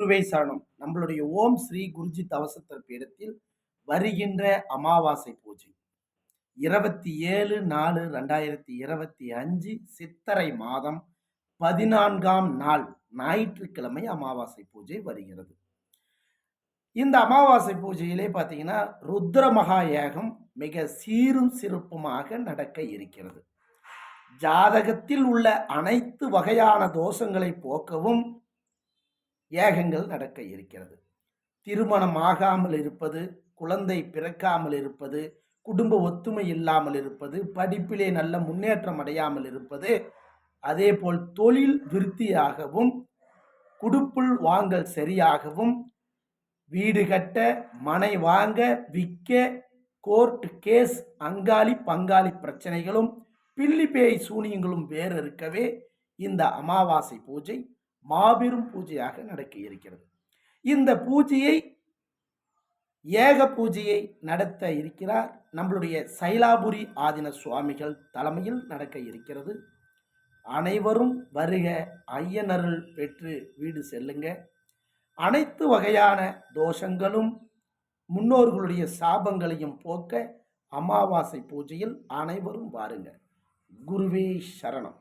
குருவே சரணம். நம்மளுடைய ஓம் ஸ்ரீ குருஜி தவசத்தர் பீடத்தில் வருகின்ற அமாவாசை பூஜை 27/4/2025 சித்திரை மாதம் 14ஆம் நாள் ஞாயிற்றுக்கிழமை அமாவாசை பூஜை வருகிறது. இந்த அமாவாசை பூஜையிலே பார்த்தீங்கன்னா ருத்ர மகா யாகம் மிக சீரும் சிறப்புமாக நடக்க இருக்கிறது. ஜாதகத்தில் உள்ள அனைத்து வகையான தோஷங்களை போக்கவும் யாகங்கள் நடக்க இருக்கிறது. திருமணம் ஆகாமல் இருப்பது, குழந்தை பிறக்காமல் இருப்பது, குடும்ப ஒத்துமை இல்லாமல் இருப்பது, படிப்பிலே நல்ல முன்னேற்றம் அடையாமல் இருப்பது, அதேபோல் தொழில் விருத்தியாகவும், குடுப்புள் வாங்கல் சரியாகவும், வீடு கட்ட, மனை வாங்க, விற்க, கோர்ட் கேஸ், அங்காளி பங்காளி பிரச்சனைகளும், பில்லி பேய் சூனியங்களும் வேறு இருக்கவே இந்த அமாவாசை பூஜை மாபெரும் பூஜையாக நடக்க இருக்கிறது. இந்த பூஜையை ஏக பூஜையை நடத்த இருக்கிறார் நம்மளுடைய சைலாபுரி ஆதின சுவாமிகள் தலைமையில் நடக்க இருக்கிறது. அனைவரும் வருக, ஐயனருள் பெற்று வீடு செல்லுங்க. அனைத்து வகையான தோஷங்களும் முன்னோர்களுடைய சாபங்களையும் போக்க அமாவாசை பூஜையில் அனைவரும் வாருங்க. குருவே சரணம்.